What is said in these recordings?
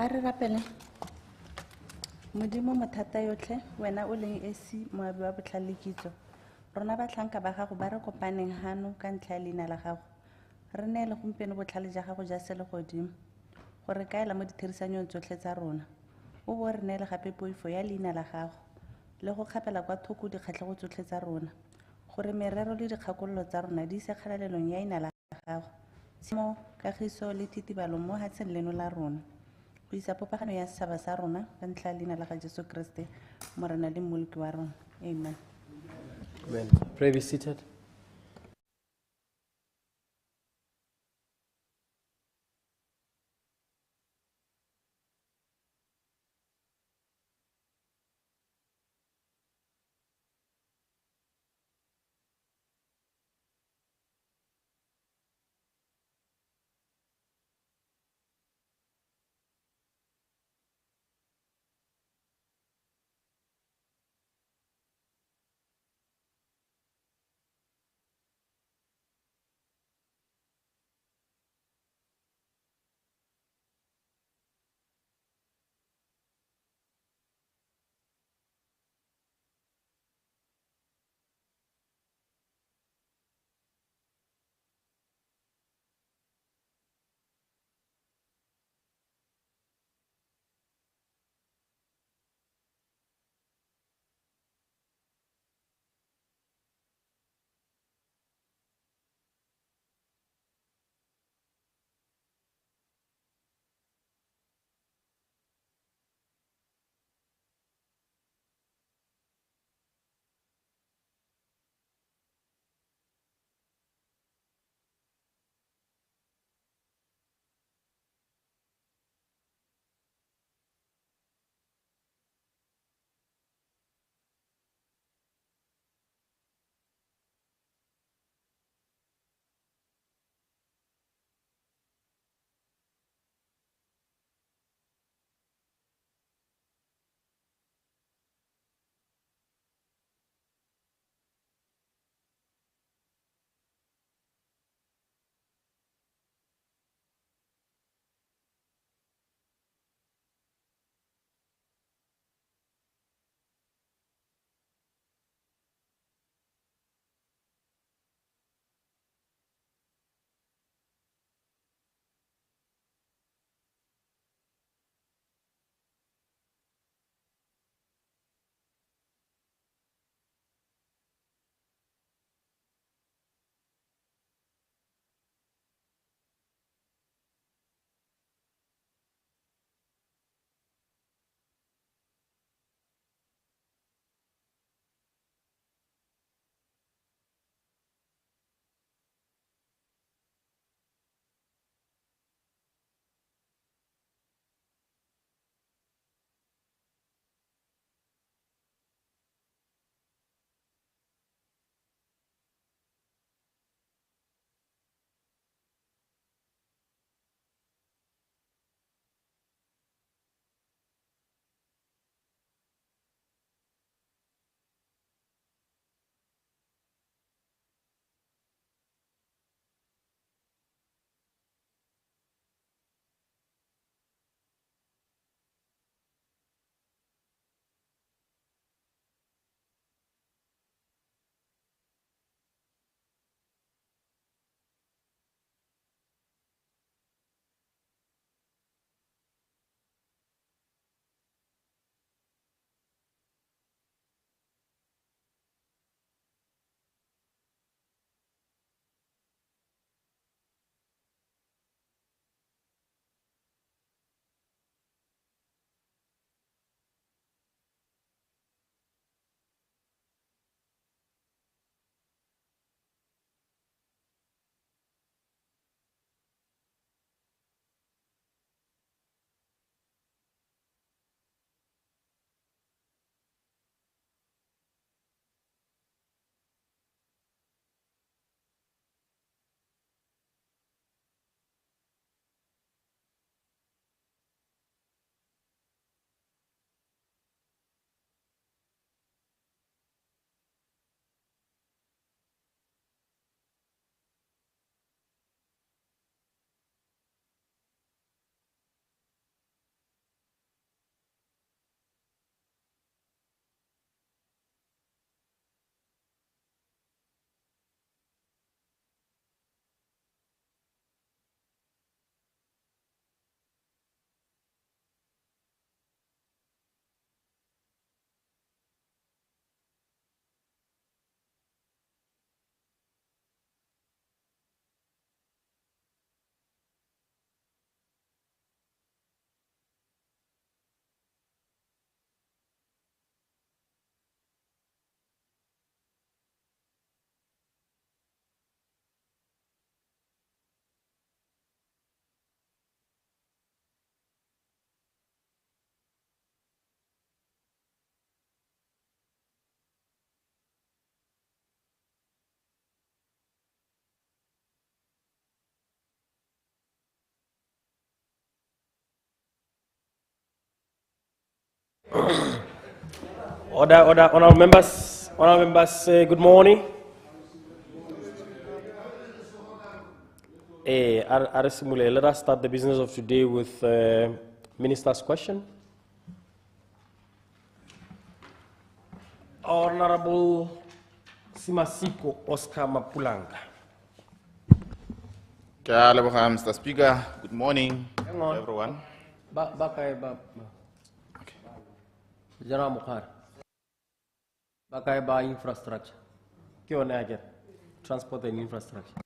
A re rapele. Modimo mathata yotlhe wena o leng esi moabi wa botlhalekitso. Rona batlhanka ba gago ba re kopaneng hano ka ntlha ya leina la gago. Re neele gompieno botlhale jwa gago jwa sele godimo gore kaela mo ditherisanong tsotlhe tsa rona. O bo re neele gape poifo ya leina la gago le go kgapela kwa thoko dikgatlhego tsotlhe tsa rona gore merero le dikgakololo tsa rona di ise kgalalelong ya leina la gago. Tsimo, kagiso le thitibalo mo hatsheng leno la rona. Go isa popagano ya setšhaba sa rona ka ntlha ya leina la ga Jesu Kriste morena le mmoloki wa rona. Amen. Amen. Pray, be seated. Order, honorable members, good morning. Aresimule, let us start the business of today with Minister's question. Honorable Simasiko Oscar Mapulanga. Mr. Speaker, good morning, Hang on. everyone. Okay. General Mukhar. Bakay infrastructure. Kyo na agad? Transport and infrastructure.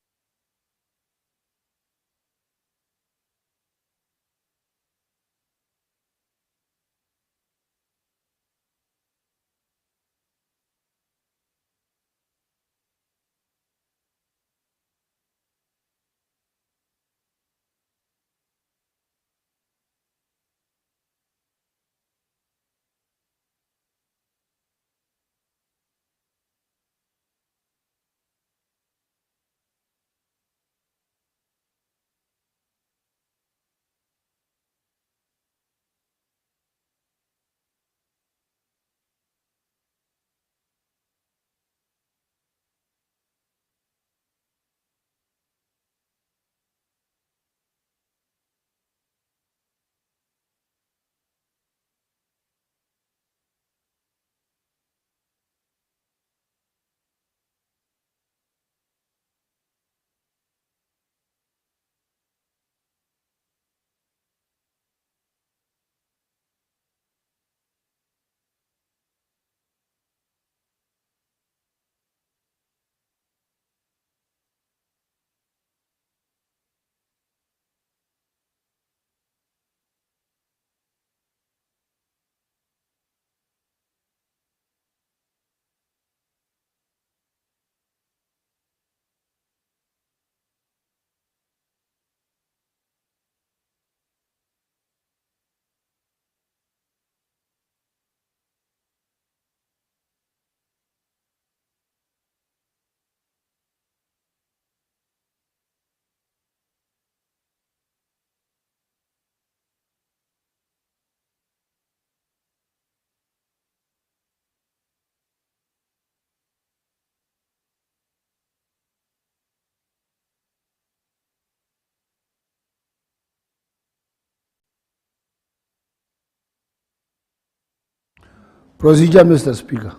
Procedure, Mr. Speaker.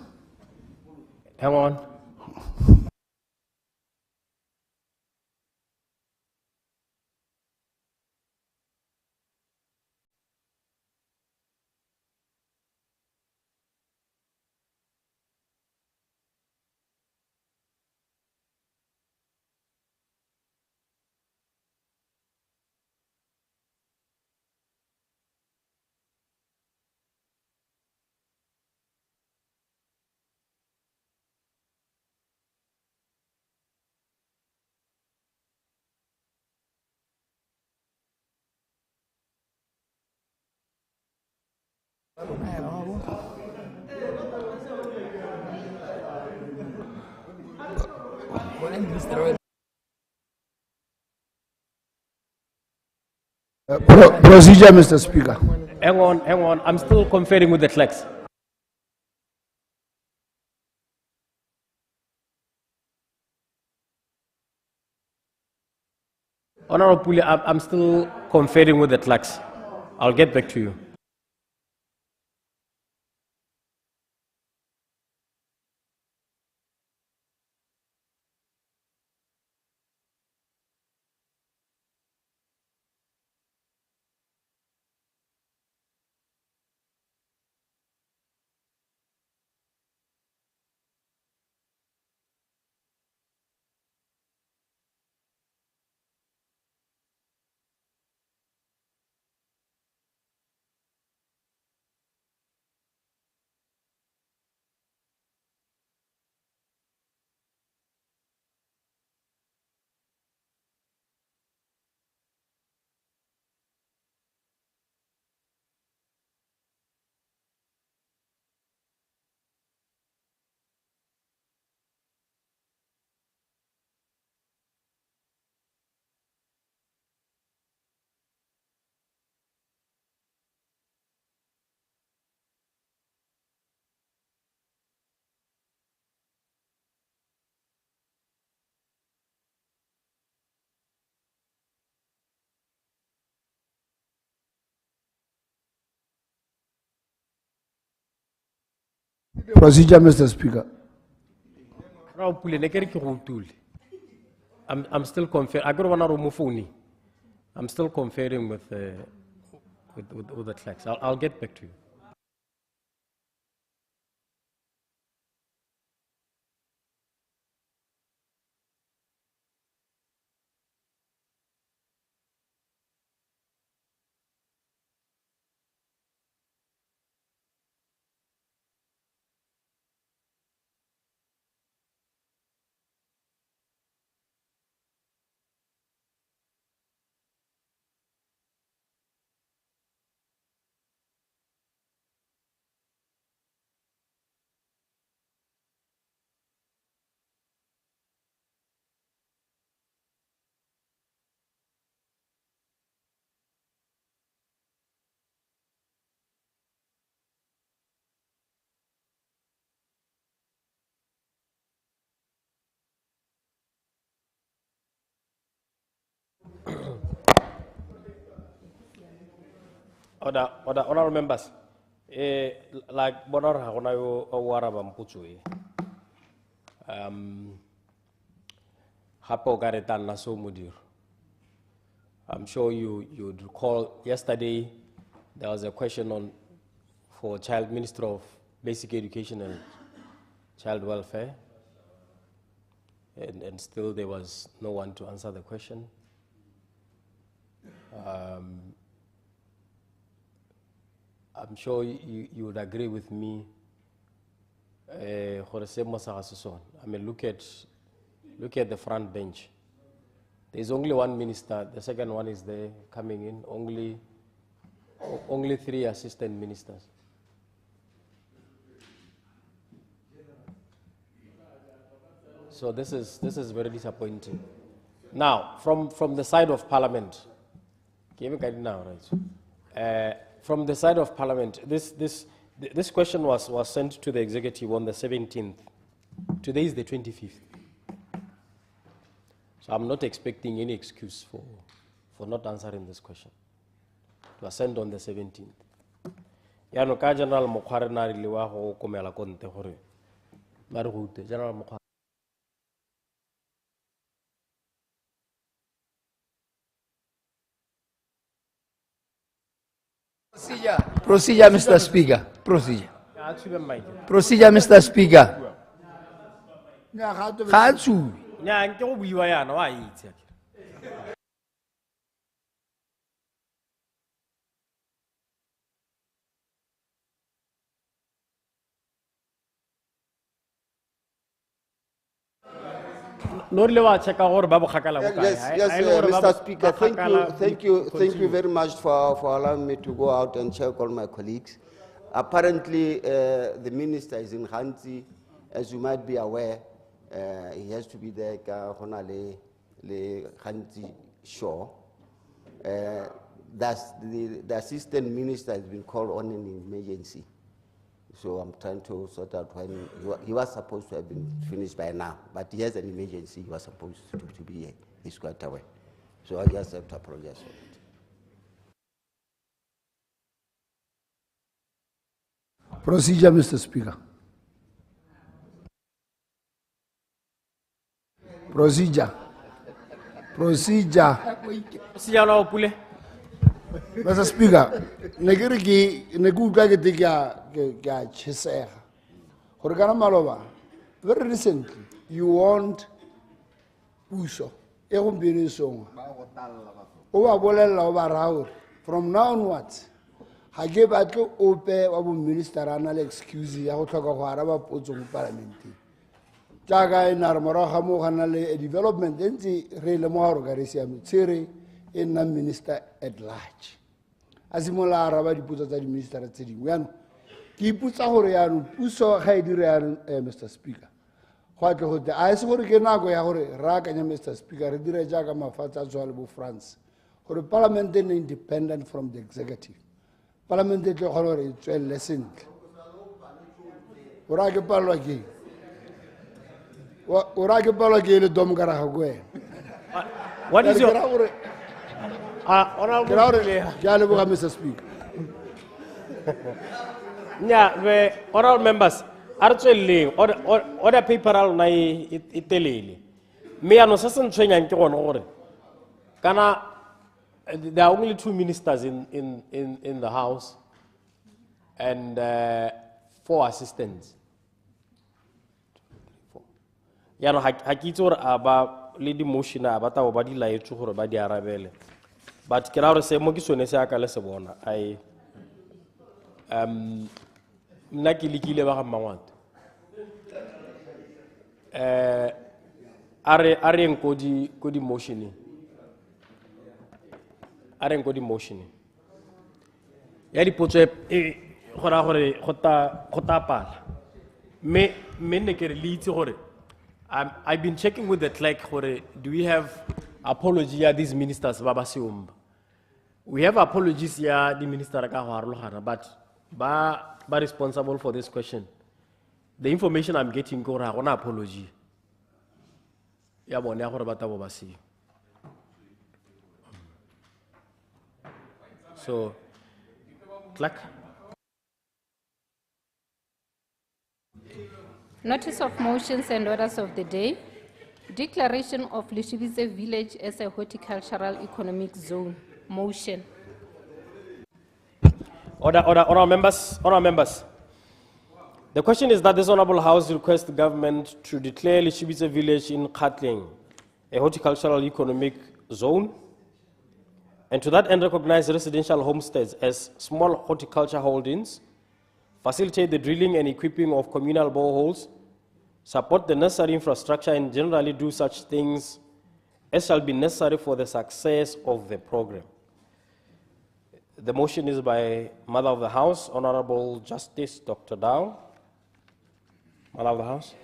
Hang on. Procedure, Mr. Speaker. Hang on. I'm still conferring with the clerks. Honorable Puli, I'm still conferring with the clerks. I'll get back to you. Procedure, Mr. Speaker. I'm still conferring. I got one more phone. I'm still conferring with the clerks. I'll get back to you. Honorable members, like Bonar Hagonayo Warabam Puchui, Hapo Garetan Naso Mudir. I'm sure you'd recall yesterday there was a question for Minister of Basic Education and Child Welfare, and still there was no one to answer the question. I'm sure you would agree with me. I mean, look at the front bench. There's only one minister. The second one is there coming in. Only 3 assistant ministers. So this is very disappointing. Now, from the side of Parliament, from the side of Parliament, this question was sent to the executive on the 17th. Today is the 25th. So I'm not expecting any excuse for not answering this question. It was sent on the 17th. Yano ka General Mokhare na liwa ho komela konte hore. Mari go General Mokhare. Procedure, Mr. Speaker. Procedure. Procedure, Mr. Speaker. Khatsu. Nya nke go buiwa yana wa itse. Yes, Mr. Speaker, thank you very much for allowing me to go out and check all my colleagues. Apparently, the minister is in Hlansey. As you might be aware, he has to be there on the Hlansey shore. The assistant minister has been called on an emergency. So I'm trying to sort out when he was supposed to have been finished by now, but he has an emergency. He was supposed to be here. He's quite away. So I just have to apologize for it. Procedure, Mr. Speaker. Procedure. Mr. Speaker, very recently, you warned Puso, from now onwards, I gave a minister an excuse. Jaga in Armoroha development, then the in the minister at large. Azimola Arabadi puts the minister at City. He puts a Horian, Puso Haidirian, Mr. Speaker. What the ice Horigenago Yahore, Rag and Mr. Speaker, Redire Jagama Fata Zolbo France. For the parliament then independent from the executive. Parliament is a lesson. Uragapalagi. Uragapalagi, the Domgarahague. What is your Mr. Speaker. Yeah, the honorable members, a re tsweleleng order paper a lona e telele mme yaanong se se ntshwenyang ke gone gore kana there are only 2 ministers in the house and 4 assistants. Yaanong ga ke itse gore a ba le di-motion a ba tabo ba di laetswe gore ba di arabele but ke ra gore se mo ke sone se aka le se bona nna ke lekile ba ga Mmangwate a reng ko di-motioneng a reng ko di-motioneng ya dipotso go raya gore go ta pala mme nne ke re le itse gore I've been checking with the clerk gore do we have apology ya these ministers ba ba seomba. We have apologies ya di minister ka go arologana but ba responsible for this question. The information I'm getting gore ga gona apology ya bone ya gore ba tabo ba seo. So clerk. Notice of motions and orders of the day. Declaration of Lishibitse village as a horticultural economic zone. Motion. Order members. The question is that this Honorable House requests the government to declare Lishibitse village in 𝗦𝗘𝗦𝗦𝗧𝗜𝗏 a horticultural economic zone, and to that end recognize residential homesteads as small horticulture holdings, facilitate the drilling and equipping of communal boreholes, support the necessary infrastructure, and generally do such things as shall be necessary for the success of the program. The motion is by Mother of the House, Honorable Justice Dr. Dow. Mother of the House.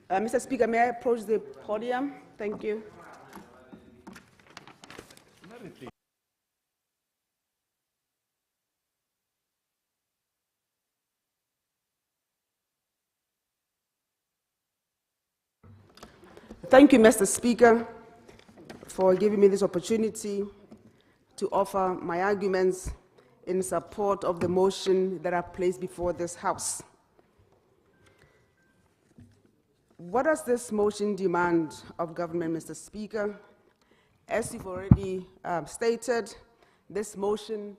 Mr. Speaker, may I approach the podium? Thank you. Thank you, Mr. Speaker, for giving me this opportunity to offer my arguments in support of the motion that I placed before this House. What does this motion demand of government, Mr. Speaker? As you've already stated, this motion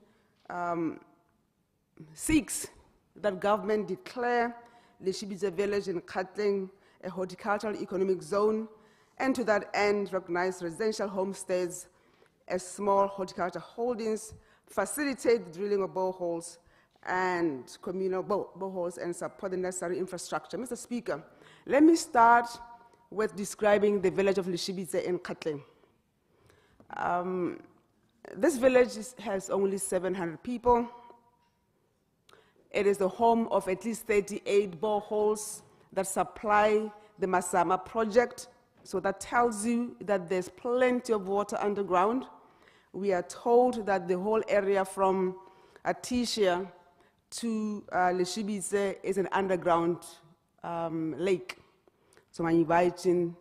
seeks that government declare Lishibitse village in 𝗦𝗦𝗦𝗧𝗜𝗏 a horticultural economic zone, and to that end recognize residential homesteads as small horticulture holdings, facilitate the drilling of boreholes and communal boreholes, and support the necessary infrastructure. Mr. Speaker, let me start with describing the village of Lishibitse in 𝗦𝗦𝗦𝗏. This village has only 700 people. It is the home of at least 38 boreholes that supply the Masama project. So that tells you that there's plenty of water underground. We are told that the whole area from Atisia to Lishibitse is an underground lake. So I'm inviting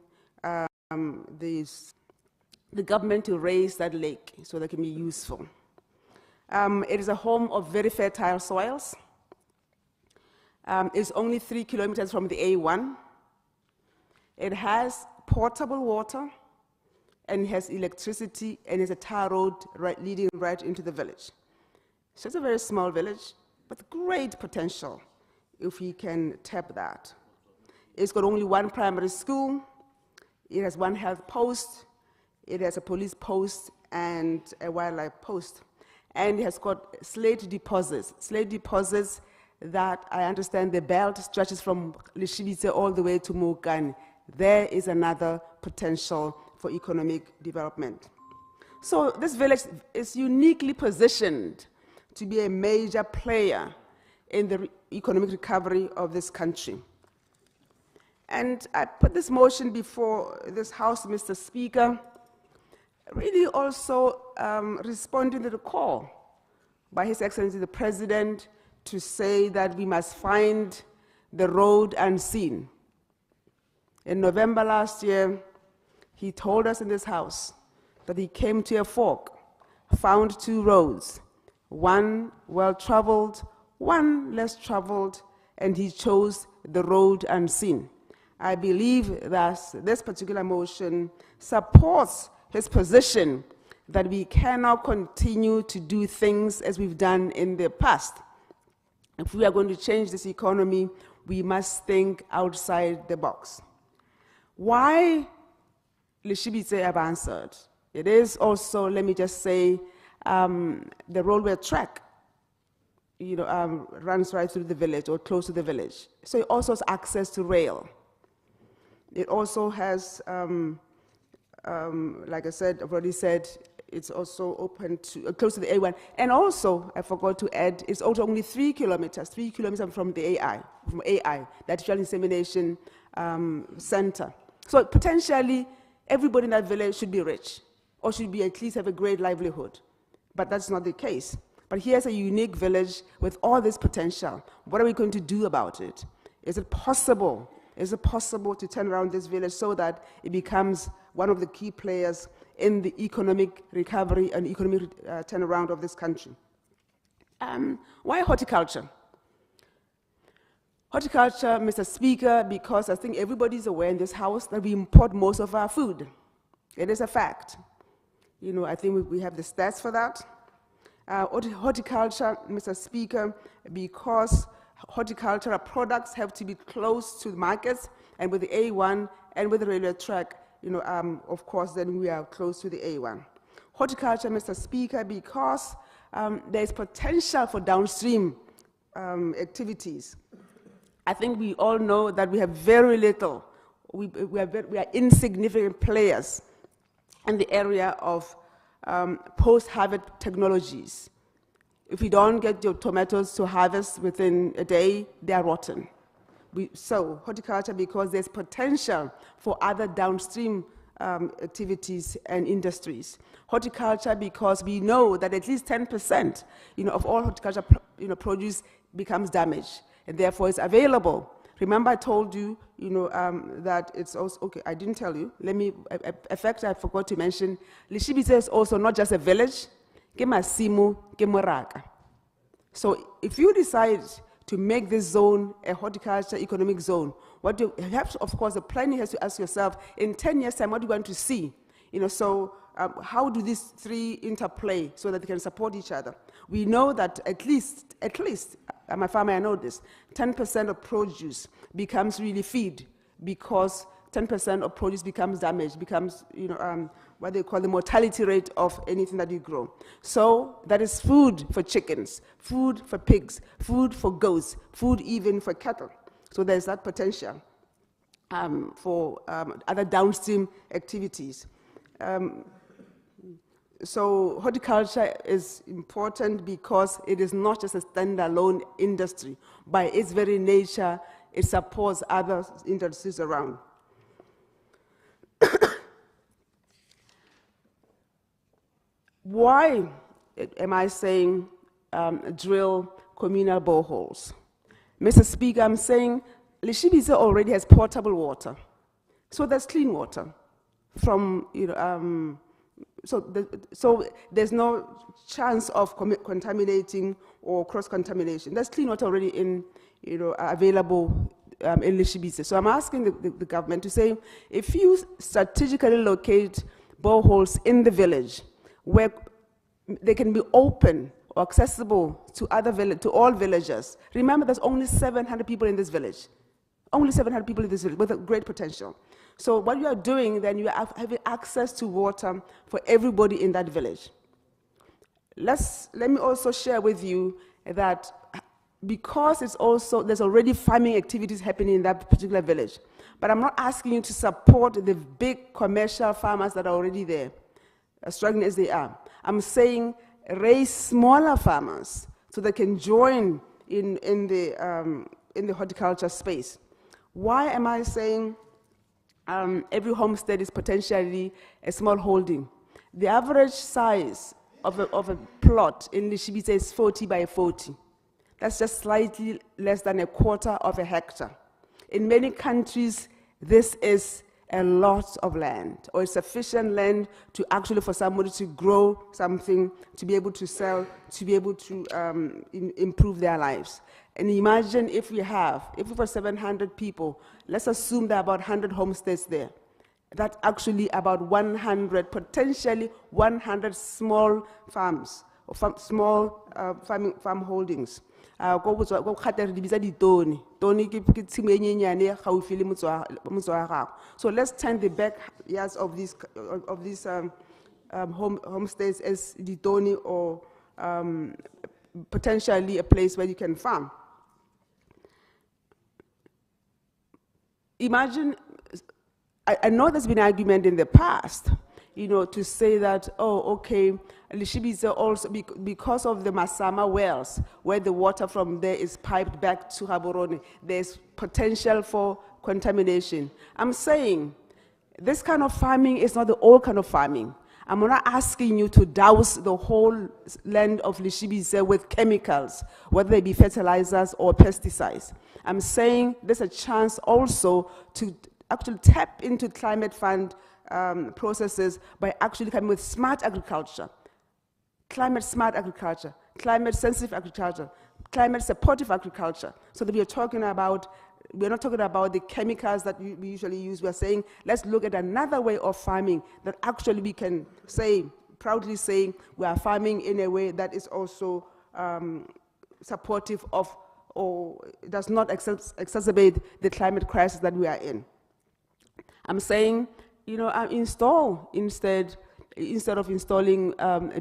the government to raise that lake so that it can be useful. It is a home of very fertile soils. It's only 3 kilometers from the A1. It has potable water and has electricity and is a tar road leading right into the village. So it's a very small village, but great potential if we can tap that. It's got only 1 primary school. It has 1 health post. It has a police post and a wildlife post. And it has got slate deposits that I understand the belt stretches from Lishibitse all the way to Mokani. There is another potential for economic development. So this village is uniquely positioned to be a major player in the economic recovery of this country. And I put this motion before this House, Mr. Speaker, really also responding to the call by His Excellency the President to say that we must find the road unseen. In November last year, he told us in this House that he came to a fork, found two roads, one well-traveled, one less traveled, and he chose the road unseen. I believe that this particular motion supports his position that we cannot continue to do things as we've done in the past. If we are going to change this economy, we must think outside the box. Why 𝗬𝗑𝗦𝗦𝗦𝗦𝗦𝗦𝗦𝗧 have answered? It is also, let me just say, the railway track runs right through the village or close to the village. So it also has access to rail. It also has, like I said, I've already said, it's also open to, close to the A1. And also, I forgot to add, it's also only 3 kilometers from the AI, the Artificial Insemination Center. So potentially, everybody in that village should be rich, or should be at least have a great livelihood. But that's not the case. But here's a unique village with all this potential. What are we going to do about it? Is it possible? Is it possible to turn around this village so that it becomes one of the key players in the economic recovery and economic turnaround of this country? Why horticulture? Horticulture, Mr. Speaker, because I think everybody's aware in this house that we import most of our food. It is a fact. I think we have the stats for that. Horticulture, Mr. Speaker, because horticultural products have to be close to the markets, and with the A1 and with the railway track, of course, then we are close to the A1. Horticulture, Mr. Speaker, because there is potential for downstream activities. I think we all know that we have very little, we are insignificant players in the area of post-harvest technologies. If you don't get your tomatoes to harvest within a day, they are rotten. So horticulture, because there's potential for other downstream activities and industries. Horticulture, because we know that at least 10% of all horticulture produce becomes damaged, and therefore it's available. Remember, I told you, that it's also, okay, I didn't tell you. In fact, I forgot to mention, 𝗬𝗑𝗦𝗦𝗦𝗦𝗦𝗦𝗦𝗬𝗑𝗦𝗦𝗦𝗬𝗑𝗦 is also not just a village, so if you decide to make this zone a horticulture economic zone, what you have to, of course, the planning has to ask yourself, in 10 years' time, what do you want to see? How do these three interplay so that they can support each other? We know that at least, I'm a farmer, I know this, 10% of produce becomes really feed, because 10% of produce becomes damaged, becomes, what they call the mortality rate of anything that you grow. So that is food for chickens, food for pigs, food for goats, food even for cattle. So there's that potential for other downstream activities. So horticulture is important because it is not just a standalone industry. By its very nature, it supports other industries around. Why am I saying drill communal boreholes? Mr. Speaker, I'm saying 𝗬𝗑𝗦𝗦𝗦𝗦𝗦𝗦𝗬𝗑𝗦𝗦𝗦𝗬𝗑𝗦𝗦𝗬𝗑𝗦𝗬𝗑𝗦 from, so there's no chance of contaminating or cross-contamination. There's clean water already in, available in 𝗬𝗑𝗦𝗦𝗦𝗦𝗬𝗑𝗦𝗦𝗬𝗑𝗦 So I'm asking the government to say, if you strategically locate boreholes in the village where they can be open or accessible to all villagers. Remember, there's only 700 people in this village. Only 700 people in this village with a great potential. So what you are doing, then you are having access to water for everybody in that village. Let me also share with you that because there's already farming activities happening in that particular village, but I'm not asking you to support the big commercial farmers that are already there, as struggling as they are. I'm saying raise smaller farmers so they can join in the horticulture space. Why am I saying every homestead is potentially a small holding? The average size of a plot in 𝗬𝗑𝗦𝗦𝗦𝗦𝗦𝗬𝗑𝗦𝗦𝗦𝗬𝗑𝗦 is 40 by 40. That's just slightly less than a quarter of a hectare. In many countries, this is a lot of land or sufficient land to actually for somebody to grow something, to be able to sell, to be able to improve their lives. And imagine if we have 700 people, let's assume there are about 100 homesteads there. That's actually about 100, potentially 100 small farms, or small farm holdings. So let's turn the backyards of these homesteads as ditoni or potentially a place where you can farm. Imagine, I know there's been argument in the past, to say that, oh, okay, Lishibisa also, because of the Masama wells, where the water from there is piped back to Gaborone, there's potential for contamination. I'm saying this kind of farming is not the old kind of farming. I'm not asking you to douse the whole land of Lishibisa with chemicals, whether they be fertilizers or pesticides. I'm saying there's a chance also to actually tap into climate fund processes by actually coming with smart agriculture, climate smart agriculture, climate sensitive agriculture, climate supportive agriculture. So that we're not talking about the chemicals that we usually use. We're saying, let's look at another way of farming that actually we can say, proudly saying, we are farming in a way that is also supportive of, or does not exacerbate the climate crisis that we are in. I'm saying, install instead of installing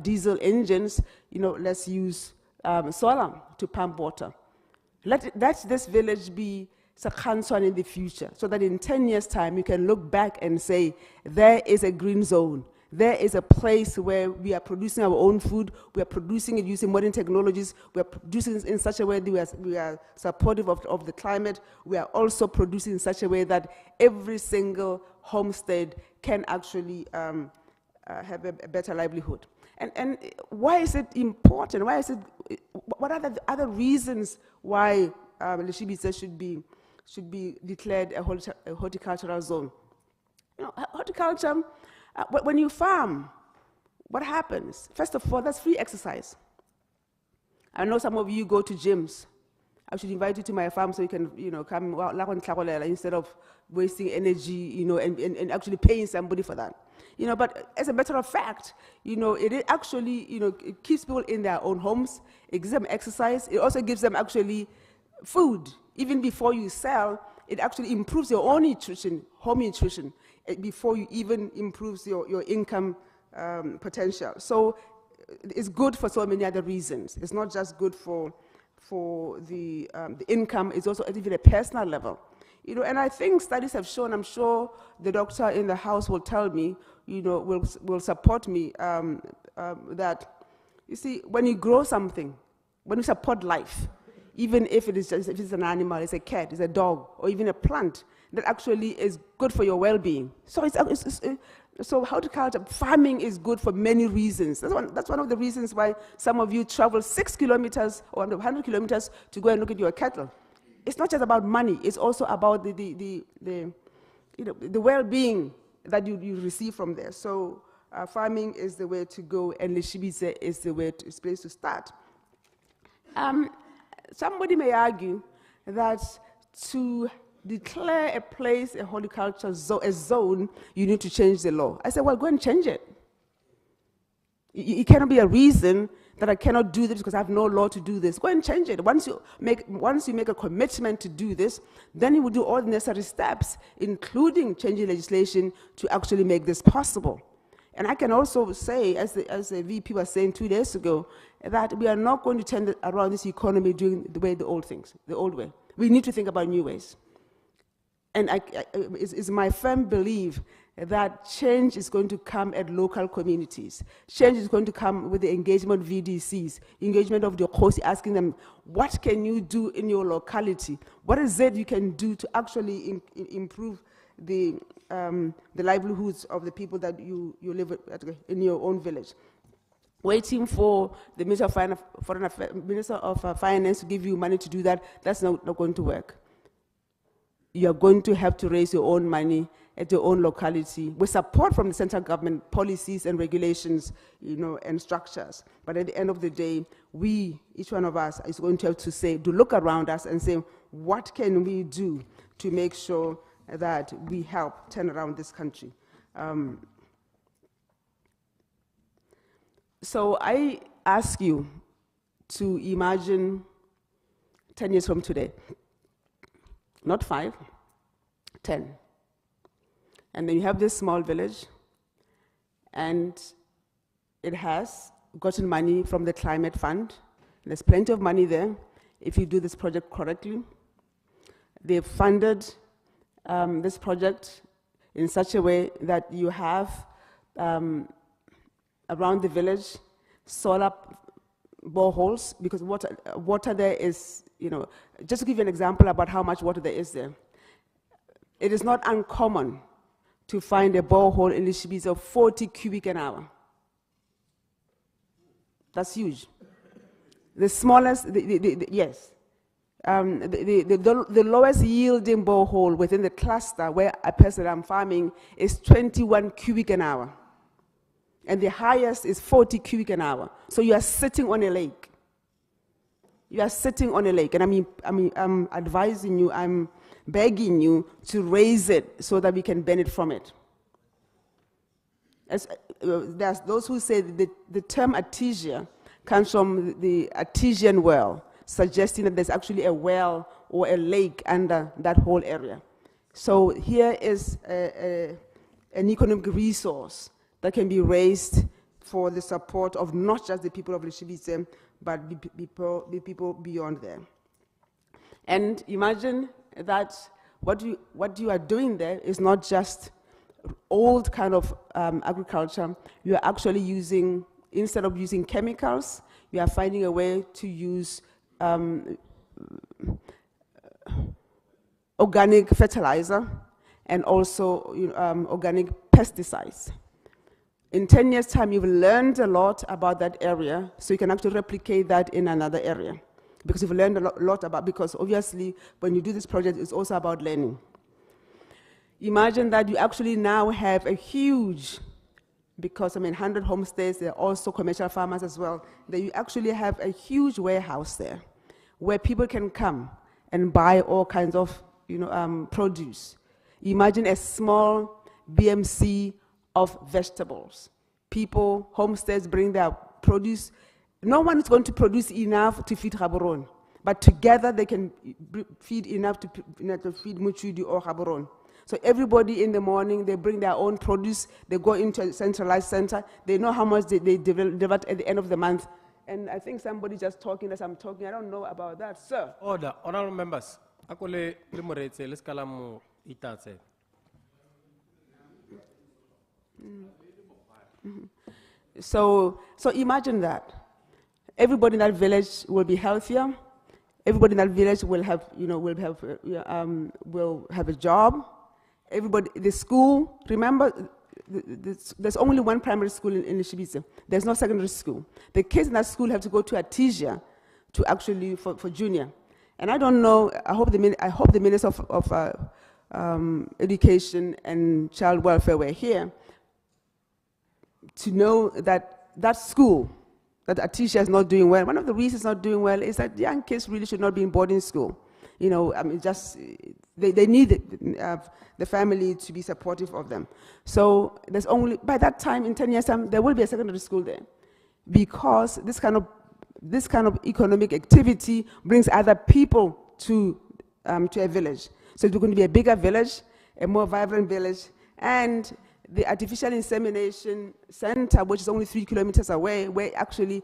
diesel engines, let's use solar to pump water. Let this village be 𝗠𝗘𝗧𝗏 in the future, so that in 10 years' time you can look back and say, there is a green zone. There is a place where we are producing our own food, we are producing it using modern technologies, we are producing it in such a way that we are supportive of the climate, we are also producing in such a way that every single homestead can actually have a better livelihood. And why is it important? What are the other reasons why Lishibisa should be declared a horticultural zone? Horticulture, when you farm, what happens? First of all, that's free exercise. I know some of you go to gyms. I should invite you to my farm so you can, come instead of wasting energy, and actually paying somebody for that. But as a matter of fact, it actually, it keeps people in their own homes. It gives them exercise. It also gives them actually food. Even before you sell, it actually improves your own nutrition, home nutrition, before you even improves your income potential. So it's good for so many other reasons. It's not just good for the income, it's also at even a personal level. And I think studies have shown, I'm sure the doctor in the house will tell me, will support me, that, you see, when you grow something, when you support life, even if if it's an animal, it's a cat, it's a dog, or even a plant, that actually is good for your well-being. So so horticulture, farming is good for many reasons. That's one of the reasons why some of you travel 6 kilometers or 100 kilometers to go and look at your cattle. It's not just about money, it's also about the well-being that you receive from there. So farming is the way to go, and Lishibisa is the place to start. Somebody may argue that to declare a place a horticulture zone, you need to change the law. I said, well, go and change it. It cannot be a reason that I cannot do this because I have no law to do this. Go and change it. Once you make a commitment to do this, then you will do all the necessary steps, including changing legislation to actually make this possible. And I can also say, as the VP was saying 2 days ago, that we are not going to turn around this economy doing the old way. We need to think about new ways. And it's my firm belief that change is going to come at local communities. Change is going to come with the engagement of VDCs, engagement of the Khosi, asking them, what can you do in your locality? What is it you can do to actually improve the livelihoods of the people that you live with in your own village? Waiting for the Minister of Finance to give you money to do that, that's not going to work. You are going to have to raise your own money at your own locality with support from the central government policies and regulations, and structures. But at the end of the day, we, each one of us, is going to have to look around us and say, what can we do to make sure that we help turn around this country? So I ask you to imagine 10 years from today, not 5, 10. And then you have this small village, and it has gotten money from the climate fund. There's plenty of money there if you do this project correctly. They've funded this project in such a way that you have around the village solar boreholes, because water there is, just to give you an example about how much water there is there. It is not uncommon to find a borehole in Lishibisa of 40 cubic an hour. That's huge. The smallest, yes. The lowest yielding borehole within the cluster where a person I'm farming is 21 cubic an hour. And the highest is 40 cubic an hour. So you are sitting on a lake. You are sitting on a lake. And I'm advising you, I'm begging you to raise it so that we can benefit from it. There's those who say the term artesia comes from the artesian well, suggesting that there's actually a well or a lake under that whole area. So here is an economic resource that can be raised for the support of not just the people of Lishibisa, but the people beyond there. And imagine that what you are doing there is not just old kind of agriculture. You are actually using, instead of using chemicals, you are finding a way to use organic fertilizer and also organic pesticides. In 10 years' time, you've learned a lot about that area, so you can actually replicate that in another area. Because you've learned a lot about, because obviously, when you do this project, it's also about learning. Imagine that you actually now have a huge, because 100 homestays, they're also commercial farmers as well, that you actually have a huge warehouse there, where people can come and buy all kinds of produce. Imagine a small BMC of vegetables. People, homesteads bring their produce. No one is going to produce enough to feed Gaborone, but together they can feed enough to feed Muchudi or Gaborone. So everybody in the morning, they bring their own produce, they go into a centralized center, they know how much they deliver at the end of the month. And I think somebody just talking as I'm talking, I don't know about that. Sir? Order, honorable members. Akole limoretse leskalamu itatse. So imagine that. Everybody in that village will be healthier. Everybody in that village will have, will have a job. Everybody, the school, remember, there's only one primary school in Lishibisa. There's no secondary school. The kids in that school have to go to artesia to actually, for junior. And I don't know, I hope the Minister of Education and Child Welfare were here to know that that school, that artesia is not doing well. One of the reasons it's not doing well is that young kids really should not be in boarding school. They need the family to be supportive of them. So there's only, by that time, in 10 years' time, there will be a secondary school there, because this kind of economic activity brings other people to a village. So it's going to be a bigger village, a more vibrant village, and the artificial insemination center, which is only 3 kilometers away, where actually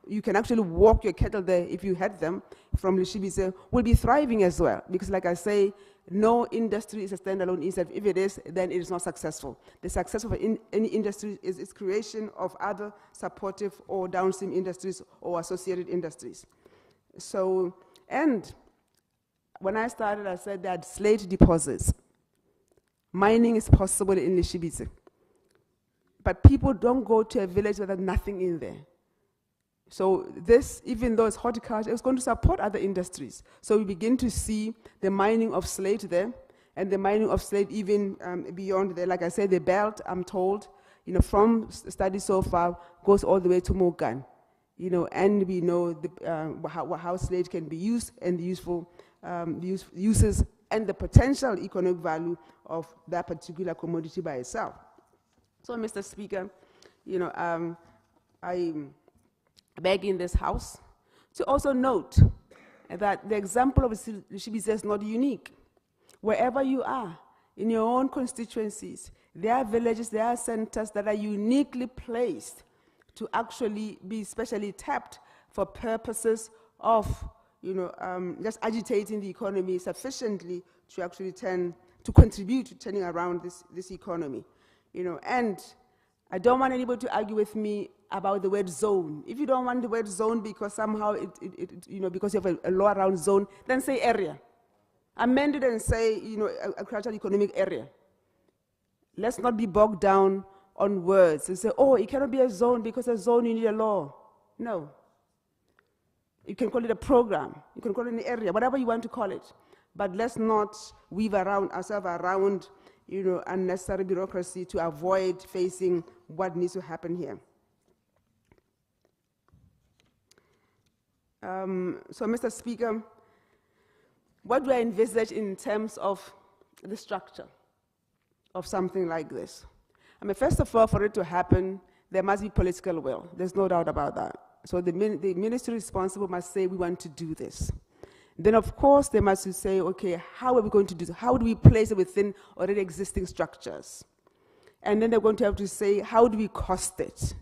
you can actually walk your cattle there if you had them from Lishibisa, will be thriving as well. Because like I say, no industry is a standalone industry. If it is, then it is not successful. The success of any industry is its creation of other supportive or downstream industries or associated industries. So, and when I started, I said that slate deposits. Mining is possible in Lishibisa. But people don't go to a village where there's nothing in there. So this, even though it's horticulture, it's going to support other industries. So we begin to see the mining of slate there, and the mining of slate even beyond there. Like I said, the belt, I'm told, from studies so far, goes all the way to Mokan. And we know how slate can be used and the useful uses and the potential economic value of that particular commodity by itself. So, Mr. Speaker, I beg in this House to also note that the example of Lishibisa is not unique. Wherever you are, in your own constituencies, there are villages, there are centers that are uniquely placed to actually be specially tapped for purposes of, just agitating the economy sufficiently to actually contribute to turning around this economy. And I don't want anybody to argue with me about the word zone. If you don't want the word zone because somehow because you have a law around zone, then say area. Amend it and say, agricultural economic area. Let's not be bogged down on words and say, oh, it cannot be a zone because a zone you need a law. No. You can call it a program. You can call it an area, whatever you want to call it. But let's not weave ourselves around unnecessary bureaucracy to avoid facing what needs to happen here. So, Mr. Speaker, what do I envisage in terms of the structure of something like this? First of all, for it to happen, there must be political will. There's no doubt about that. So the ministry responsible must say, we want to do this. Then, of course, they must say, okay, how are we going to do this? How do we place it within already existing structures? And then they're going to have to say, how do we cost it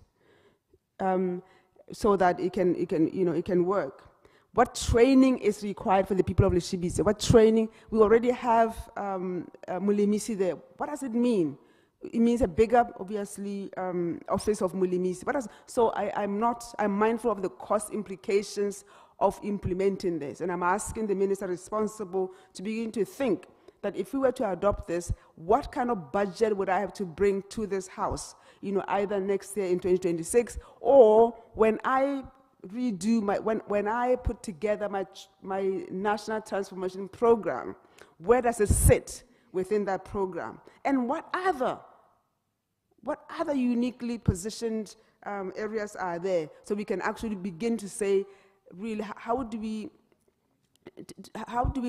so that it can work? What training is required for the people of Lishibisa? What training? We already have Mulimisi there. What does it mean? It means a bigger, obviously, office of Mulimisi. So I'm mindful of the cost implications of implementing this. And I'm asking the minister responsible to begin to think that if we were to adopt this, what kind of budget would I have to bring to this House, either next year in 2026, or when I when I put together my national transformation program, where does it sit within that program? And what other uniquely positioned areas are there, so we can actually begin to say, really, how do we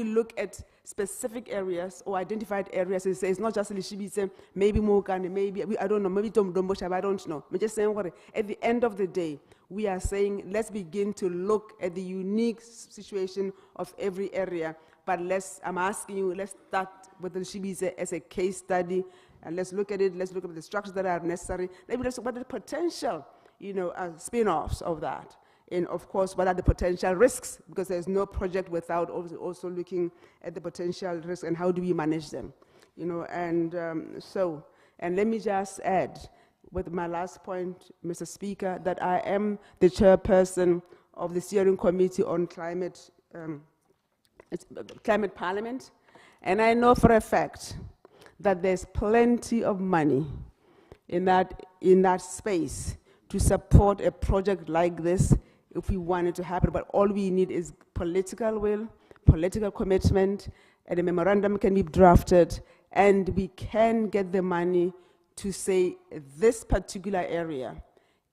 look at specific areas or identified areas and say it's not just Lishibisa, maybe Mokane, maybe, I don't know, maybe Domboshab, I don't know. I'm just saying, at the end of the day, we are saying, let's begin to look at the unique situation of every area, but I'm asking you, let's start with Lishibisa as a case study, and let's look at it, let's look at the structures that are necessary, maybe let's look at the potential, spin-offs of that. And of course, what are the potential risks? Because there's no project without also looking at the potential risks and how do we manage them, And let me just add, with my last point, Mr. Speaker, that I am the chairperson of the Steering Committee on Climate Parliament, and I know for a fact that there's plenty of money in that space to support a project like this if we want it to happen. But all we need is political will, political commitment, and a memorandum can be drafted, and we can get the money to say this particular area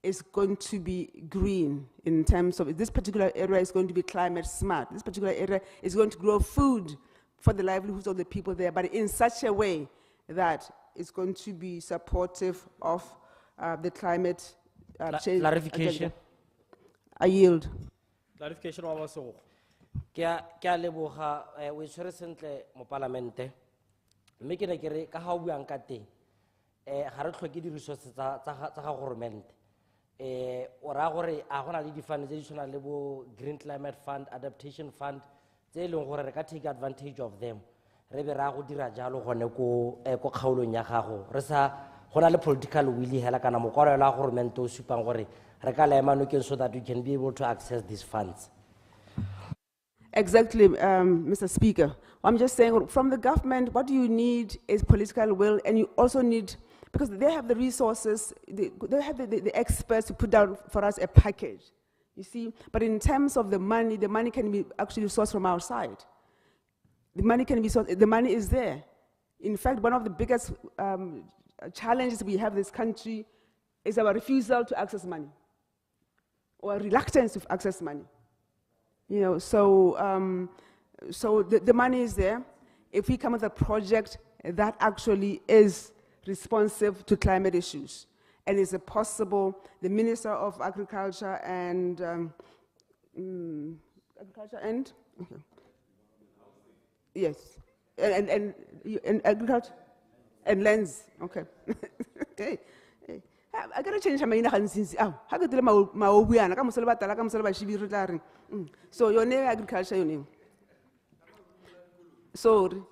is going to be green in terms of this particular area is going to be climate smart. This particular area is going to grow food for the livelihoods of the people there, but in such a way that it's going to be supportive of the climate change. Clarification. I yield. Clarification wa maso. Ke a leboga we tshwere sentle mo parlamente. Mme ke ne ke re ka ha o buang ka teng ga re tlhoke di-resources tsa ga government. O ra gore a gona le di-fund tse di tshwana le bo Green Climate Fund, Adaptation Fund, tse e leng gore re ka take advantage of them. Re be ra go dira jalo gone ko kgaolong ya gago. Re sa gona le political will hela kana mokwalo la government o supang gore re ka laema nokeng so that we can be able to access these funds. Exactly, Mr. Speaker. I'm just saying, from the government, what you need is political will, and you also need, because they have the resources, they have the experts to put down for us a package, you see. But in terms of the money can be actually sourced from outside. The money can be sourced, the money is there. In fact, one of the biggest challenges we have in this country is our refusal to access money, or reluctance to access money. You know, so the money is there. If we come with a project that actually is responsive to climate issues, and is it possible, the Minister of Agriculture and okay. Yes, and agriculture and lands. Okay. Okay. I gotta change my name. So your name agriculture, your name. So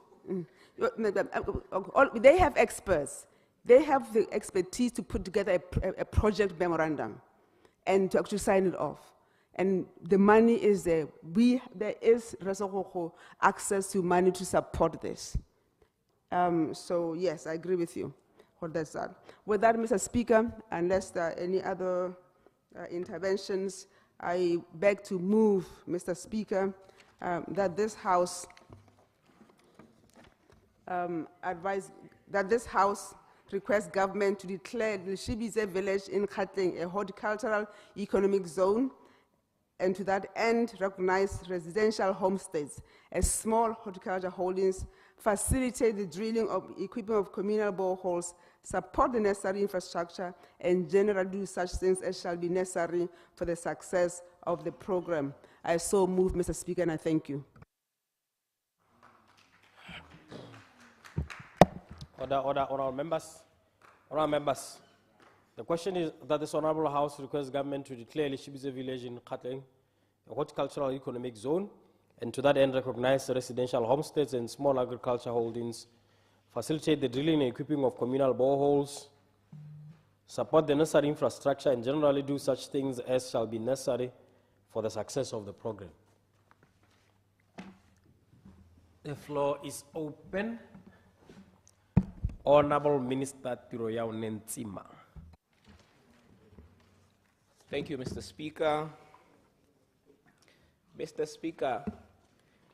they have experts. They have the expertise to put together a project memorandum and to actually sign it off. And the money is there. There is access to money to support this. So yes, I agree with you. What that's that. With that, Mr. Speaker, unless there are any other interventions, I beg to move, Mr. Speaker, that this House request government to declare the 𝗣𝗔𝗥𝗟𝗓𝗧 village in 𝗦𝗘𝗦𝗦𝗓𝗡 a horticultural economic zone, and to that end recognize residential homesteads as small horticulture holdings, facilitate the drilling of equipping of communal boreholes, support the necessary infrastructure, and generally do such things as shall be necessary for the success of the program. I so move, Mr. Speaker, and I thank you. Honourable members. The question is that this Honourable House requests government to declare 𝗣𝗔𝗥𝗟𝗓𝗧 village in 𝗦𝗘𝗦𝗦𝗓𝗡 a horticultural economic zone, and to that end recognize the residential homesteads and small agriculture holdings, facilitate the drilling and equipping of communal boreholes, support the necessary infrastructure, and generally do such things as shall be necessary for the success of the program. The floor is open. Honourable Minister 𝗦𝗘𝗦𝗦𝗓𝗓𝗧𝗜𝗡. Thank you, Mr. Speaker. Mr. Speaker,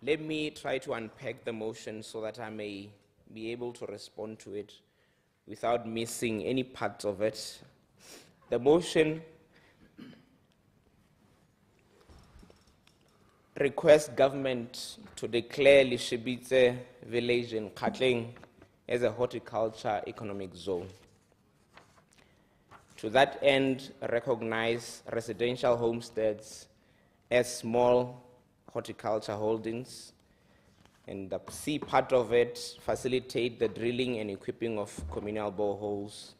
let me try to unpack the motion so that I may be able to respond to it without missing any part of it. The motion requests government to declare 𝗣𝗔𝗥𝗟𝗓𝗧 village in 𝗦𝗘𝗦𝗦𝗓𝗡 as a horticulture economic zone. To that end, recognize residential homesteads as small horticulture holdings, and the C part of it, facilitate the drilling and equipping of communal boreholes.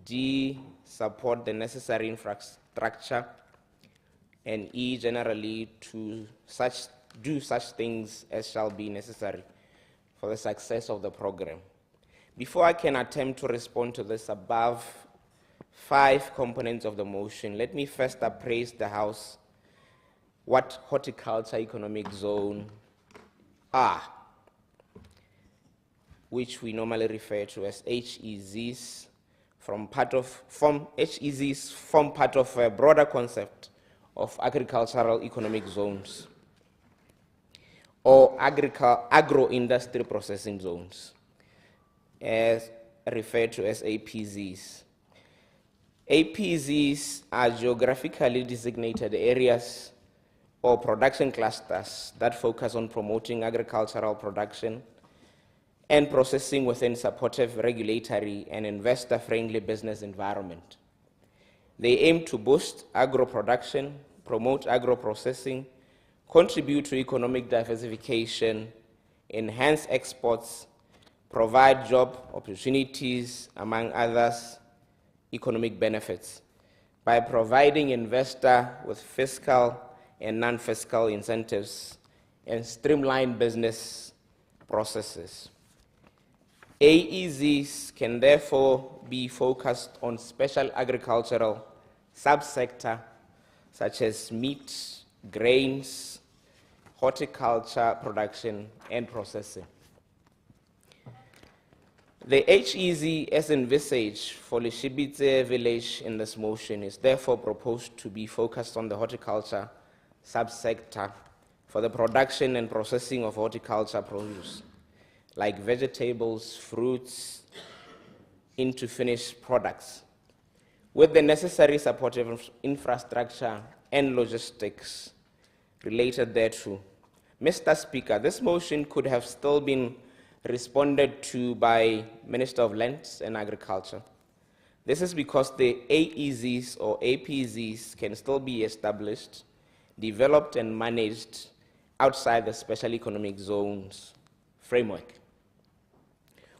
D, support the necessary infrastructure, and E, generally to do such things as shall be necessary for the success of the program. Before I can attempt to respond to this above 5 components of the motion, let me first appraise the House what horticulture economic zone are, which we normally refer to as HEZs, form part of a broader concept of agricultural economic zones, or agro-industry processing zones, as referred to as APZs. APZs are geographically designated areas or production clusters that focus on promoting agricultural production and processing within supportive regulatory and investor-friendly business environment. They aim to boost agro-production, promote agro-processing, contribute to economic diversification, enhance exports, provide job opportunities, among others, economic benefits, by providing investor with fiscal and non-fiscal incentives and streamline business processes. AEZs can therefore be focused on special agricultural subsector such as meat, grains, horticulture production, and processing. The HEZ as envisaged for 𝗣𝗔𝗥𝗟𝗓𝗧 village in this motion is therefore proposed to be focused on the horticulture subsector for the production and processing of horticulture produce. like vegetables, fruits, into finished products, with the necessary supportive infrastructure and logistics related thereto. Mr. Speaker, this motion could have still been responded to by Minister of Lands and Agriculture. This is because the AEZs or APZs can still be established, developed and managed outside the Special Economic Zones framework,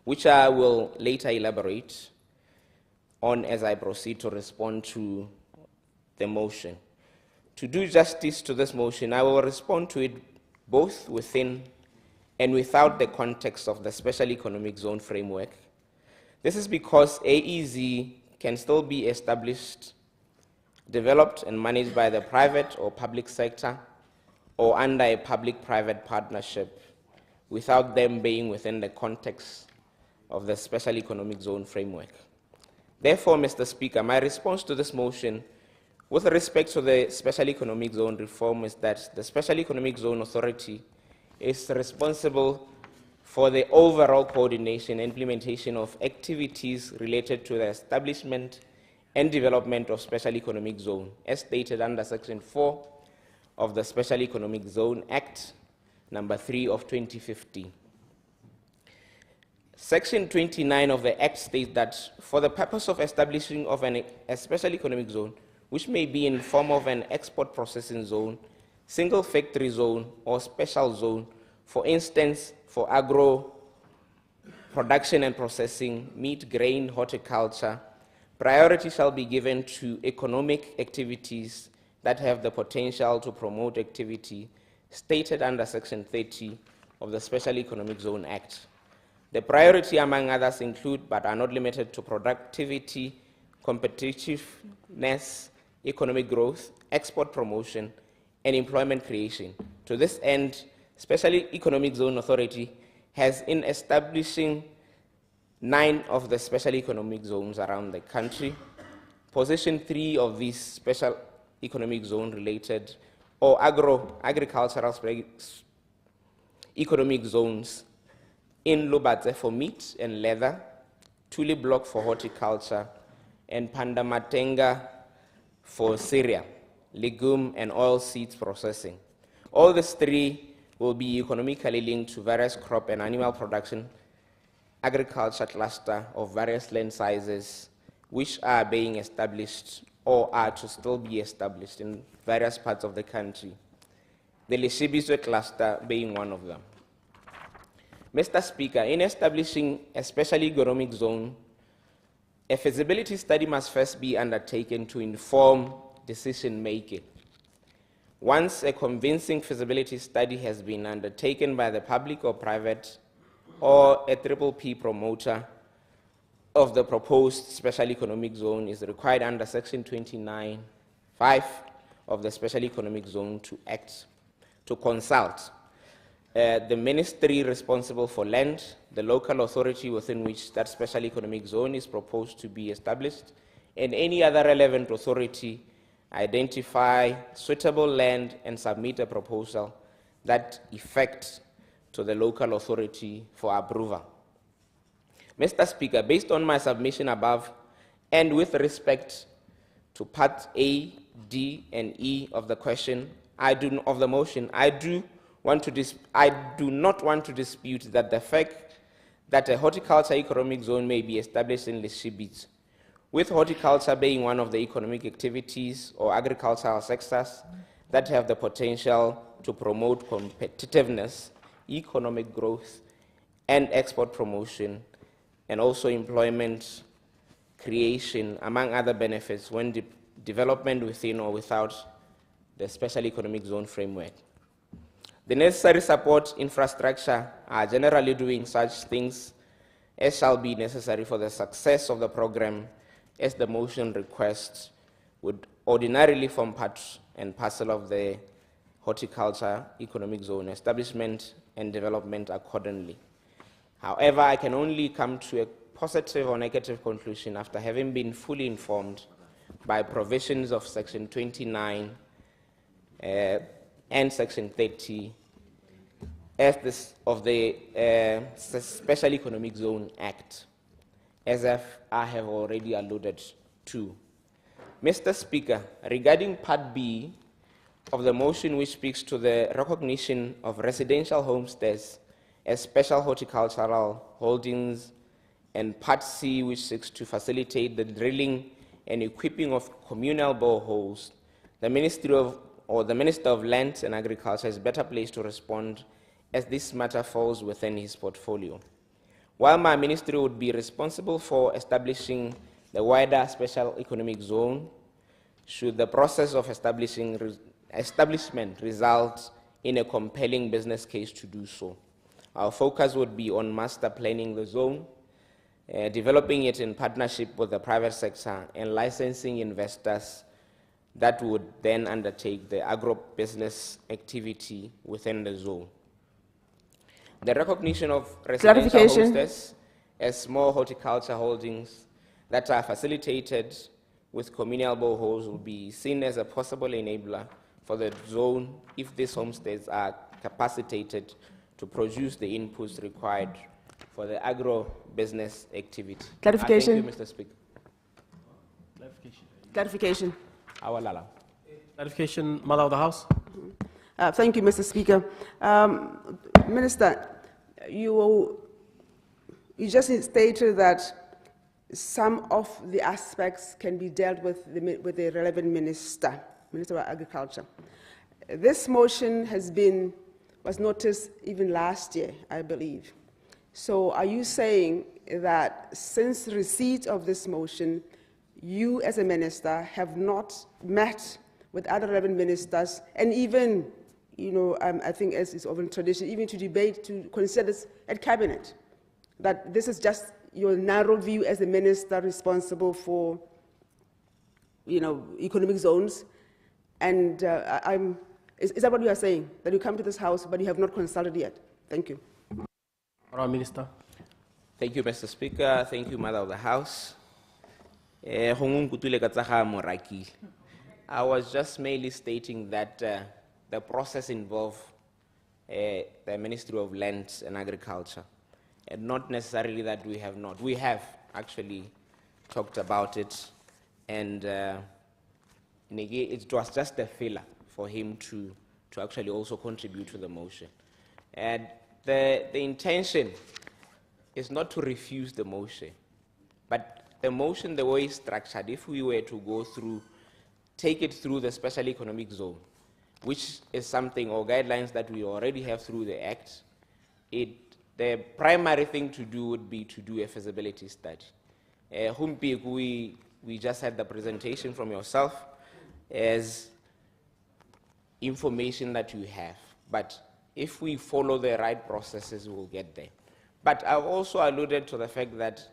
which I will later elaborate on as I proceed to respond to the motion. To do justice to this motion, I will respond to it both within and without the context of the Special Economic Zone framework. This is because AEZ can still be established, developed and managed by the private or public sector or under a public-private partnership without them being within the context of the Special Economic Zone framework. Therefore, Mr. Speaker, my response to this motion with respect to the Special Economic Zone reform is that the Special Economic Zone Authority is responsible for the overall coordination and implementation of activities related to the establishment and development of Special Economic Zone, as stated under Section 4 of the Special Economic Zone Act, number 3 of 2015. Section 29 of the Act states that for the purpose of establishing of a Special Economic Zone, which may be in form of an export processing zone, single factory zone, or special zone, for instance, for agro production and processing, meat, grain, horticulture, priority shall be given to economic activities that have the potential to promote activity stated under Section 30 of the Special Economic Zone Act. The priority, among others, include but are not limited to productivity, competitiveness, economic growth, export promotion, and employment creation. To this end, Special Economic Zone Authority has, in establishing 9 of the Special Economic Zones around the country, positioned 3 of these Special Economic Zone related or agricultural economic zones in 𝗬𝗦𝗦𝗦𝗦𝗦𝗦𝗦 for meat and leather, Tuli Block for horticulture, and 𝗦𝗘𝗦𝗦𝗦𝗦𝗦𝗦𝗦𝗦 for cereal, legume, and oil seeds processing. All these 3 will be economically linked to various crop and animal production, agriculture cluster of various land sizes, which are being established or are to still be established in various parts of the country, the 𝗬𝗬𝗧𝗏 cluster being one of them. Mr. Speaker, in establishing a Special Economic Zone, a feasibility study must first be undertaken to inform decision-making. Once a convincing feasibility study has been undertaken by the public or private or a PPP promoter of the proposed Special Economic Zone is required under Section 29(5) of the Special Economic Zone to act, to consult the ministry responsible for land, the local authority within which that Special Economic Zone is proposed to be established, and any other relevant authority, identify suitable land and submit a proposal that effect to the local authority for approval. Mr. Speaker, based on my submission above, and with respect to Part A, D, and E of the question, I do not want to dispute that the fact that a horticulture economic zone may be established in 𝗬𝗬𝗧𝗏, with horticulture being one of the economic activities or agricultural sectors that have the potential to promote competitiveness, economic growth, and export promotion, and also employment creation, among other benefits, when development within or without the Special Economic Zone framework. The necessary support infrastructure are generally doing such things as shall be necessary for the success of the program, as the motion requests would ordinarily form part and parcel of the horticulture economic zone establishment and development accordingly. However, I can only come to a positive or negative conclusion after having been fully informed by provisions of Section 29 and Section 30 of the Special Economic Zone Act, as I have already alluded to. Mr. Speaker, regarding Part B of the motion, which speaks to the recognition of residential homesteads as special horticultural holdings, and Part C, which seeks to facilitate the drilling and equipping of communal boreholes, the Minister of Land and Agriculture is better placed to respond, as this matter falls within his portfolio. While my ministry would be responsible for establishing the wider special economic zone, should the process of establishment result in a compelling business case to do so. Our focus would be on master planning the zone, developing it in partnership with the private sector, and licensing investors that would then undertake the agro-business activity within the zone. The recognition of residential homesteads as small horticulture holdings that are facilitated with communal boreholes will be seen as a possible enabler for the zone if these homesteads are capacitated to produce the inputs required for the agro-business activity. Clarification. Thank you, Mr. Speaker. Clarification. Awalala. Clarification, Mother of the House. Thank you, Mr. Speaker. Minister, you just stated that some of the aspects can be dealt with the relevant Minister of Agriculture. This motion was noticed even last year, I believe. So are you saying that since receipt of this motion, you as a minister have not met with other relevant ministers, and even, I think as is often tradition, even to debate, to consider this at cabinet, that this is just your narrow view as a minister responsible for, economic zones, and is that what you are saying, that you come to this house but you have not consulted yet? Thank you. Prime Minister. Thank you, Mr. Speaker. Thank you, Mother of the House. I was just merely stating that the process involves the Ministry of Land and Agriculture, and not necessarily that we have not. We have actually talked about it, and it was just a filler for him to actually also contribute to the motion. And the intention is not to refuse the motion, but the motion, the way it's structured, if we were to go through, take it through the special economic zone, which is something or guidelines that we already have through the Act, the primary thing to do would be to do a feasibility study. We just had the presentation from yourself as information that you have, but if we follow the right processes, we'll get there. But I've also alluded to the fact that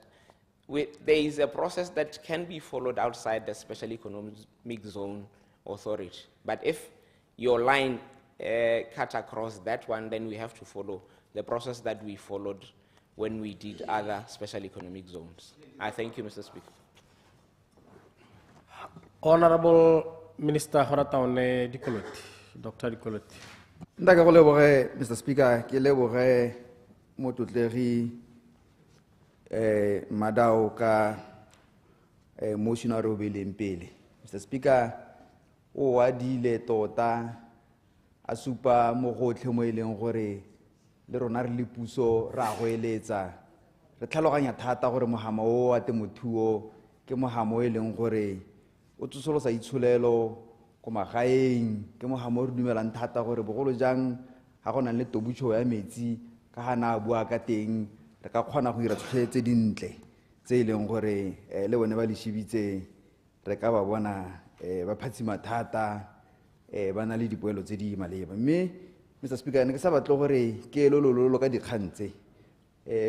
there is a process that can be followed outside the Special Economic Zone Authority. But if your line cut across that one, then we have to follow the process that we followed when we did other Special Economic Zones. I thank you, Mr. Speaker. Honorable Minister 𝗦𝗘𝗦𝗦𝗜𝗡𝗦𝗡, Dr. 𝗦𝗘𝗦𝗦𝗡. Ndaka go leboge, Mr. Speaker, ke leboge motlotlegi Madao ka motion a re o beileng pele. Mr. Speaker, o adile tota a supa mo gotlhe mo e leng gore le rona re le puso ra go eletsa re tlhaloganya thata gore mogama o wa temothuo ke mogama o e leng gore o tsosolosa itsholelo ko magaeng ke mogama o re dumelang thata gore bogolo jang ga go nang le tobutšho ya metsi ka ga na bua ka teng re ka kgona go dira tsotlhe tse dintle tse e leng gore le bone ba le shebitse re ka ba bona ba phatsima thata ba na le dipoelo tse di maleba. Mme Mr. Speaker, ne ke sa batle gore ke lolololo ka dikgang tse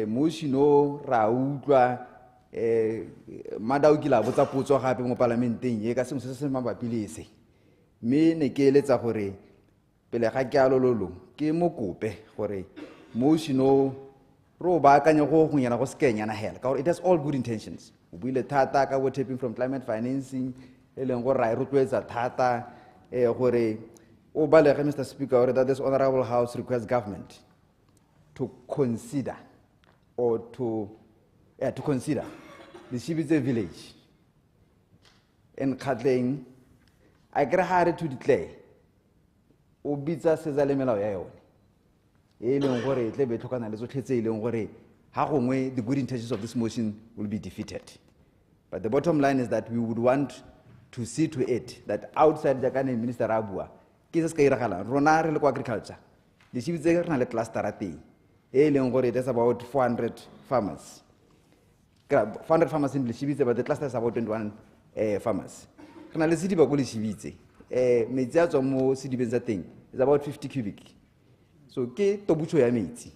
moshino ra utlwa Madao ke la botsa potso gape mo parlamenteng e ka sengwe se se mabapi le se. Mme ne ke eletsa gore pele ga ke a lololo ke mo kope gore moshino ro ba akanya go nyana go skenyana hela ka gore it has all good intentions. O buile thata ka what tapping from climate financing e leng go ra rotloetsa thata gore o balege Mr. Speaker gore that this honorable house requests government to consider or to consider the Eshibitse village in 𝗦𝗘𝗦𝗦𝗧𝗜𝗓𝗡 I get hard to declare o bitsa setsa le melao ya yone e leng gore tle be tlhokana le tsotlhe tse e leng gore ha gongwe the good intentions of this motion will be defeated. But the bottom line is that we would want to see to it that outside the Minister a bua ke se se ka iragalang rona re le ko agriculture le Eshibitse re na le cluster teng e leng gore it is about 400 farmers. 400 farmers in Eshibitse, but the cluster is about 21 farmers. Kana le sidiba ko Eshibitse metsi a tswa mo sedibeng tsa teng is about 50 cubic. So ke tobutsho ya metsi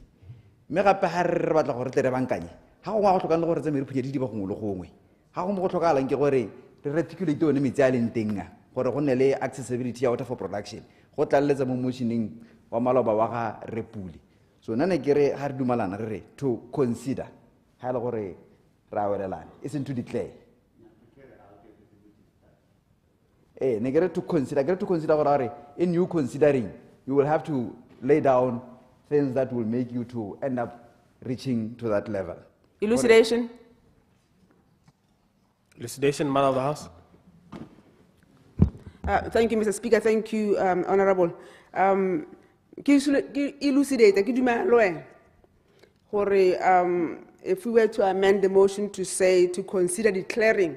mme gape ha re batla gore tle re bankanye ha go go tlhokang le gore tse me re phuthe didiba gongwe le gongwe ha go mo go tlhokalang ke gore re reticulate one metsi a leng teng gore go nne le accessibility ya water for production go tlalletsa mo motioning wa maloba wa ga Repuli. So nane ke re ha re dumalana re to consider ha le gore ra welelana isn't to declare ne get to consider gore in you considering you will have to lay down things that will make you to end up reaching to that level. Elucidation. Elucidation, Madam of the House. Thank you, Mr. Speaker. Thank you, Honorable. Elucidate. If we were to amend the motion to say to consider declaring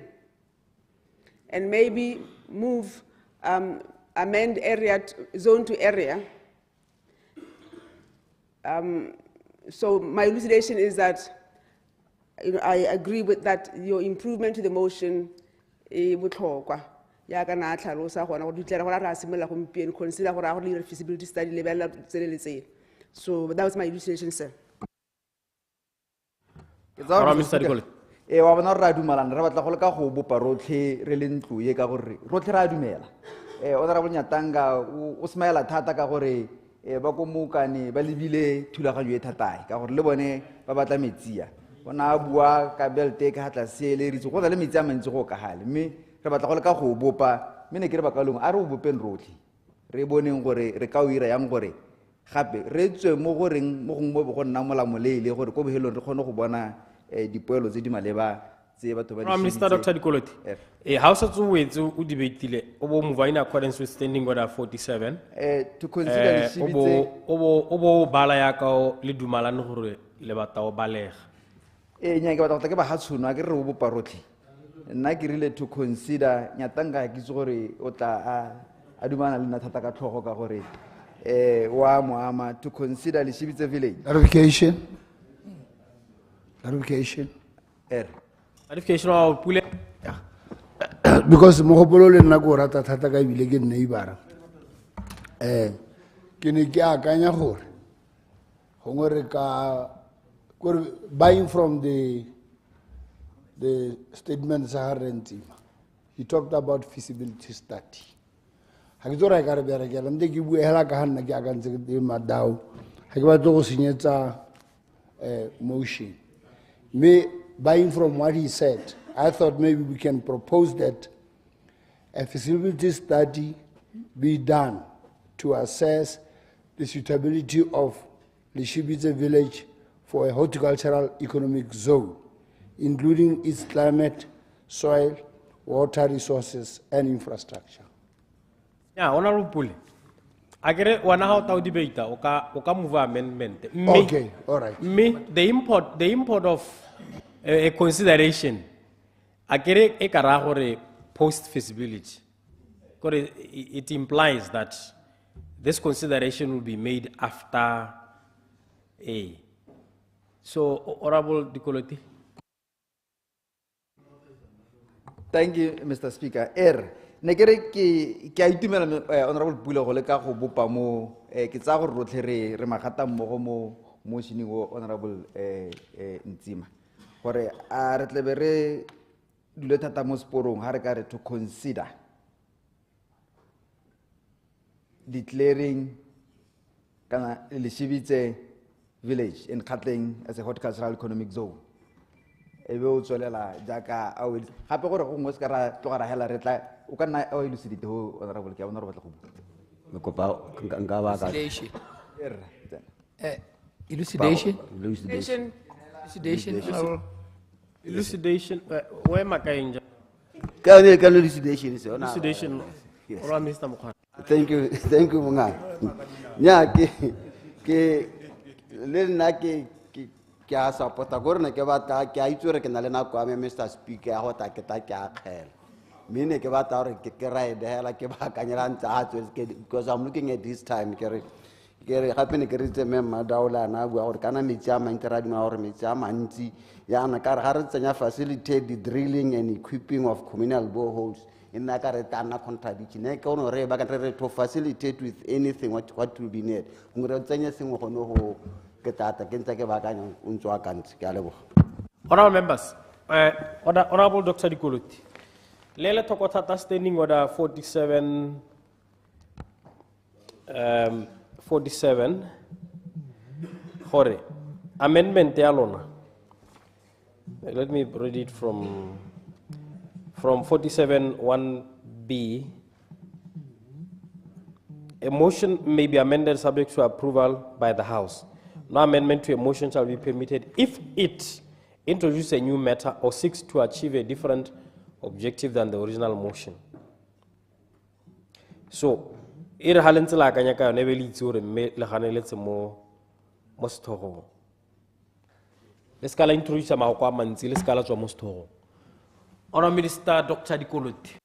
and maybe move, amend area, zone to area. So my elucidation is that I agree with that. Your improvement to the motion would consider feasibility study level. So that was my elucidation, sir. Wa bona re dumalana re batla go le ka go bopa rotlhe re le ntlo ye ka gore rotlhe ra dumela Honorable Nyatanga o smile thata ka gore ba ko mokane ba lebile thulaganyo e thatae ka gore le bone ba batla metsia bona bua ka belte ka hatla sele ritse go na le metsi a mantsi go ka hale mme re batla go le ka go bopa mme ne ke re ba ka leng a re o bopeng rotlhe re boneng gore re ka o ira yang gore gape re tswe mo goreng mo gongwe bo go nna molamolele gore ko bohelong re kgone go bona dipoelo tse di maleba tse batho ba di Minister Dr. Tkolothi how sa tso wetse o debatile o bo move in accordance with standing order 47 to consider the Eshibitse o bo bala ya ka le dumalane gore le bata o balega nya ke batla go ke ba hatshono a ke re o bopa rotlhe nna ke rile to consider Nyatanga ke itse gore o tla a dumana le nna thata ka tlhogo ka gore wa moama to consider the Eshibitse village. Clarification. Clarification wa Pule. Because mohopolo le nna go rata thata ka bile ke neighbor. Ke ne ke akanya gore gongwe re ka buying from the statements sa Rentima. He talked about feasibility study. Ha ke tsora ka re bere ke la mde ke bua hela ka hanna ke akantse ke madao. Ha ke batlo go senyetsa motion. Me buying from what he said, I thought maybe we can propose that a feasibility study be done to assess the suitability of the Eshibitse village for a horticultural economic zone, including its climate, soil, water resources, and infrastructure. Yeah, Honorable Pule. Agere wana how tau debate oka move amendment. Okay, all right. The import of a consideration. Agere e kara gore post feasibility. Because it implies that this consideration will be made after A. So, Honorable Tkolothi. Thank you, Mr. Speaker. Negere ke itumela Honorable Pule go le ka go bopa mo ke tsa gore rotlhe re magata mmogo mo motioning wo Honorable Ntsima gore a re tle be re dule thata mo sporong ha re ka re to consider declaring kana le Eshibitse village in 𝗦𝗘𝗦𝗦𝗧𝗜𝗓 as a horticultural economic zone. Ebe o tswelela jaaka a o gape gore go mo se ka ra tlogara hela re tla o ka nna o elucidate ho Honorable ke bona re batla go Me kopa nka ba ka. Elucidation. Elucidation. Elucidation. Honorable. Elucidation, where am I going? Can elucidation is on. Elucidation, Yes. or Mr. Mukhan. Thank you, Munga. Yeah, le nna ke a support-a gore ne ke batla ke a itse gore ke na le nako ya me Mr. Speaker ya go ta ke ta ke a kgela. Mme ne ke batla gore ke ride hela ke baakanyela ntse a tswetse because I'm looking at this time ke re gape ne ke ritse me Madaula na bua gore kana metsi a mantsi ra dima gore metsi a mantsi yana ka re ga re tsenya facilitate the drilling and equipping of communal boreholes in na ka re tana contradiction ne ke ono re ba ka re to facilitate with anything what will be needed ngore tsenya sengwe go no go ke tata ke ntse ke baakanya o ntse wa kantse ke a leboga. Honorable members, Honorable Dr. Dikolothi, Lele Tokotata Standing Order 47, 47, Hore, Amendment Alona. Let me read it from 47(1)(b). A motion may be amended subject to approval by the House. No amendment to a motion shall be permitted if it introduces a new matter or seeks to achieve a different objective than the original motion. So, le scala introduce maoko a mantsi le scala tswa mo sethogong. Honorable Minister Dr. Dikolothi.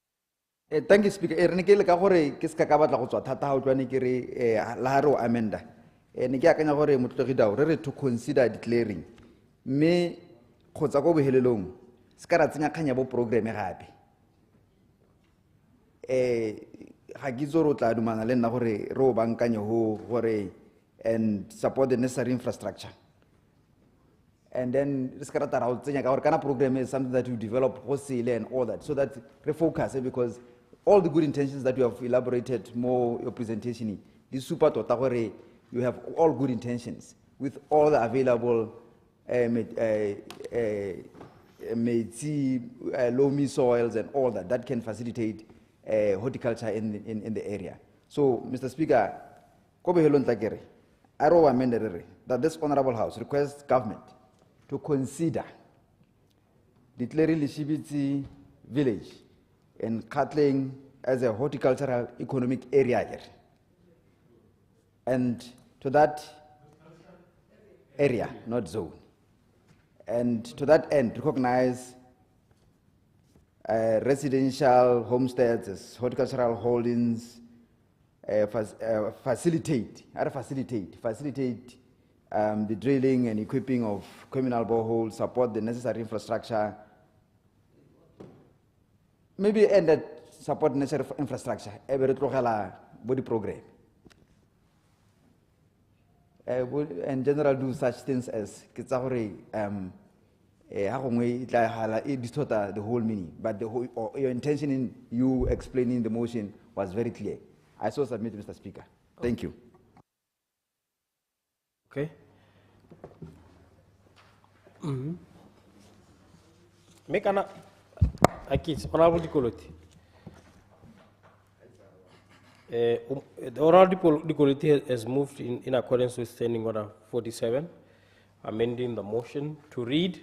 Thank you, Speaker. Re ne ke le ka gore ke se ka batla go tswa thata ha o tswane ke re la ha re o amenda. Ne ke akanya gore motlotlegi dao re to consider declaring. Me kgotsa go bohelelong se ka ra tsenya kganya bo program gape. Ga ke itse gore o tla dumana le nna gore re o bankanye ho gore and support the necessary infrastructure. And then this kind program is something that you develop wholesale and all that, so that refocus because all the good intentions that you have elaborated more your presentation, this super totagore, you have all good intentions with all the available loamy soils and all that can facilitate horticulture in the area. So, Mr. Speaker, that this Honorable House requests government to consider declaring Lishibiti village and 𝗦𝗘𝗦𝗦𝗜𝗢 as a horticultural economic area here. And to that area, not zone. And to that end, recognize residential homesteads as horticultural holdings, facilitate the drilling and equipping of communal boreholes, support the necessary infrastructure, maybe end that support necessary infrastructure, every body program. In general, do such things as the whole meaning, but your intention in you explaining the motion was very clear. I so submit, Mr. Speaker. Thank you. Okay. Make an Honorable Dikolothi. The Honorable Dikolothi has moved in accordance with Standing Order 47, amending the motion to read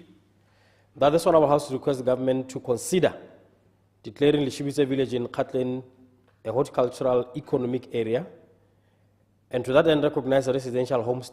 that this Honorable House requests the government to consider declaring Lishibitse village in 𝗦𝗦𝗦𝗦𝗏 a horticultural economic area, and to that end recognize a residential homestead